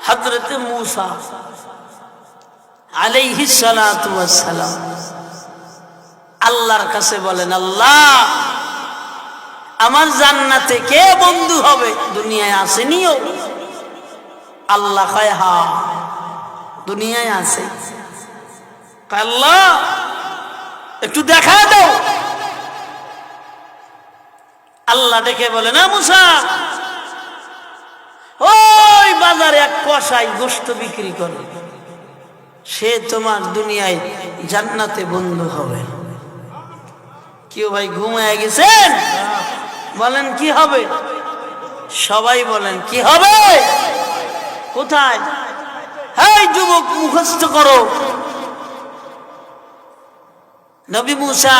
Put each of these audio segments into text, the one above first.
হযরত মূসা আলাইহিস সালাতু ওয়াস সালাম আল্লাহর কাছে বলেন, আল্লাহ আমার জান্নাতে কে বন্ধু হবে? দুনিয়ায় আসেনিও? আল্লাহ কয় হ্যাঁ দুনিয়ায় আছে। আল্লাহ একটু দেখা দাও। আল্লাহ ডেকে বলে, না মূসা, ওই বাজারে এক কসাই গোশত বিক্রি করে, সে তোমার দুনিয়ায় জান্নাতে বন্ধু হবে। কেউ ভাই ঘুমায় গেছেন? বলেন কি হবে? সবাই বলেন কি হবে? কোথায়? এই যুবক মুখস্থ করো, নবী মূসা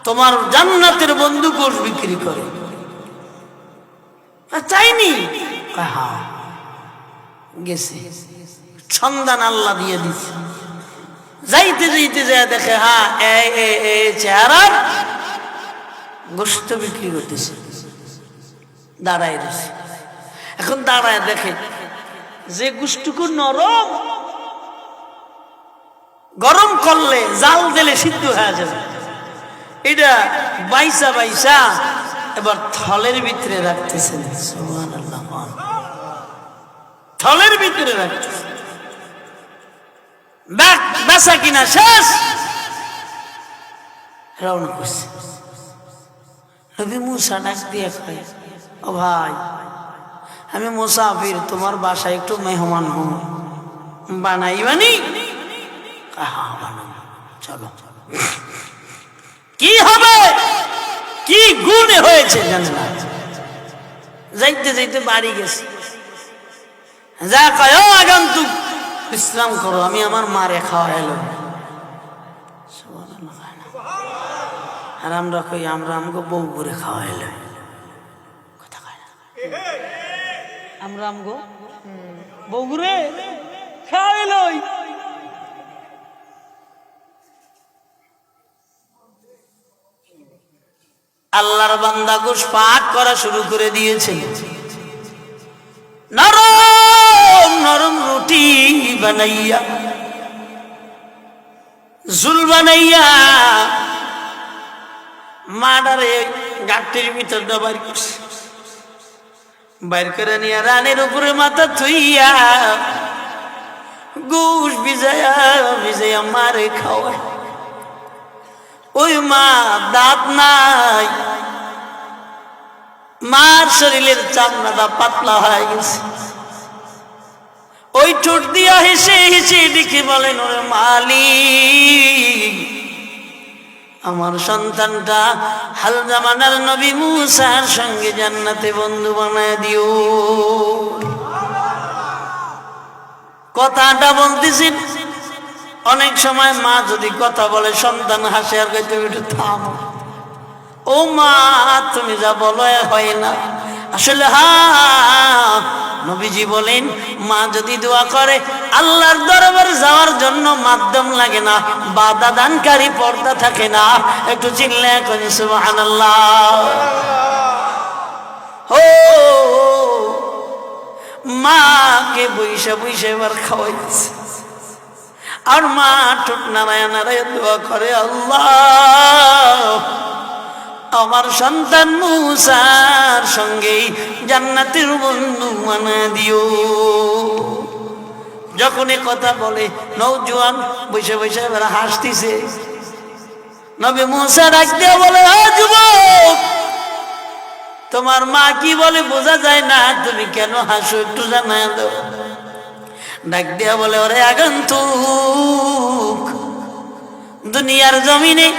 তোমার জান্নাতের বন্ধু গোশ বিক্রি করে। চাইনি? হ্যাঁ গেছে, সন্ধান আল্লাহ দিয়ে দিচ্ছে। যাইতে যাইতে যায় দেখে হ্যাঁ চেহারা গোশত বিক্রি করতেছে, দাঁড়ায় রয়েছে। এখন দাঁড়ায় দেখে যে গোশতটুকু নরম, গরম করলে জাল দিলে সিদ্ধ হয়ে যাবে, এটা বাইসা বাইসা এবার থলের ভিতরে রাখতেছেন। সুবহানাল্লাহ, থলের ভিতরে রাখতেছেন। বেচা কিনা শেষ, রওনা করছে। নবী মূসা ডাক দিয়ে কয়, ও ভাই আমি মুসাফির, তোমার বাসায় একটু মেহমান হব, বানাইবানি? হ্যাঁ বানাবো, চলো। কি হবে? কি গুণে হয়েছে জানেন না? যাইতে যাইতে বাড়ি গেছে, যা কয় ও আগন্তুক বিশ্রাম করো, আমি আমার মারে খাওয়া এলো। আর আমরা কই আমরা আমাকে বউ করে খাওয়া এলো, কথা কয় না। আমরা আমগো বউ করে খাওয়া এলো। আল্লাহর বান্দা গোশ পাক করা শুরু করে দিয়েছে। নরম নরম রুটি বানাইয়া, ঝুল বানাইয়া মাডারে গাঁটির ভিতর বাইর করছে। বাইর করে নিয়ে রানের উপরে মাথা থুইয়া গোশ ভিজাইয়া ভিজাইয়া মারে খাওয়ায়। ওই মা দাঁত নাই, মার শরীরের চামড়াটা পাতলা হয়ে গেছে। ওই ঠোঁট দিয়া হেসে হেসে দেখে বলেন, ওরে মালিক আমার সন্তানটা হাল জামানার নবী মূসার সঙ্গে জান্নাতে বন্ধু বানায় দিও। কথাটা বলতেছেন, অনেক সময় মা যদি কথা বলে সন্তান হাসে আর কইতে একটু থামো, ও মা তুমি যা বলো হয় না। আসলে হ্যাঁ নবীজি বলেন, মা যদি দোয়া করে আল্লাহর দরবারে যাওয়ার জন্য মাধ্যম লাগে না, বাধা দানকারী পর্দা থাকে না। একটু চিল্লায়া করি সুবহানাল্লাহ। ও মাকে বইসা বইসা এবার খাওয়াইছে, আর মা ঠোঁট নাড়ায় নাড়ায় দোয়া করে, আল্লাহ আমার সন্তান মূসার সঙ্গেই জান্নাতের বন্ধু বানায় দিও। যখনই কথা বলে নওজোয়ান বসে বসে এবার হাসতেছে। নবী মূসা ডাক দিয়ে বলে, ও যুবক তোমার মা কি বলে বোঝা যায় না, তুমি কেন হাসো একটু জানায় দাও। ডাক দিয়া বলে, ওরে আগন্তুক দুনিয়ার জমিনে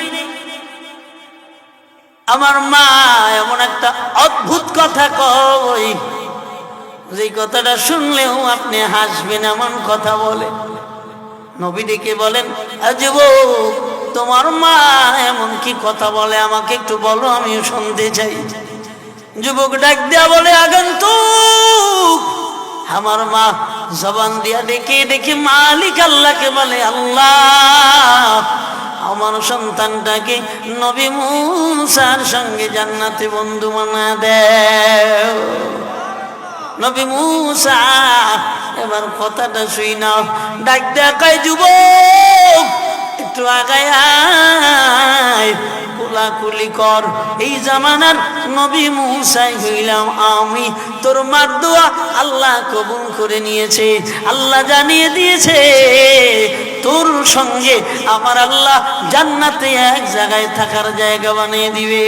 আমার মা এমন একটা অদ্ভুত কথা কয়, যে কথাটা শুনলেও আপনি হাসবেন এমন কথা বলে। নবী ডেকে বলেন, যুবক তোমার মা এমন কি কথা বলে আমাকে একটু বলো, আমিও শুনতে চাই। যুবক ডাক দিয়া বলে, আগন্তুক আমার মা জবান দিয়া ডেকে ডেকে মালিক আল্লাহকে বলে, আল্লাহ আমার সন্তানটাকে নবী মূসার সঙ্গে জান্নাতে বন্ধু বানায় দেও। নবী মূসা এবার কথাটা শুই নাও, ডাক দেখায় যুবক একটু আগায় আয়, কোলাকুলি কর। এই জামানার নবী মূসাই হইলাম আমি, তোর মার দোয়া আল্লাহ কবুল করে নিয়েছে। আল্লাহ জানিয়ে দিয়েছে তোর সঙ্গে আমার আল্লাহ জান্নাতে এক জায়গায় থাকার জায়গা বানিয়ে দিবে।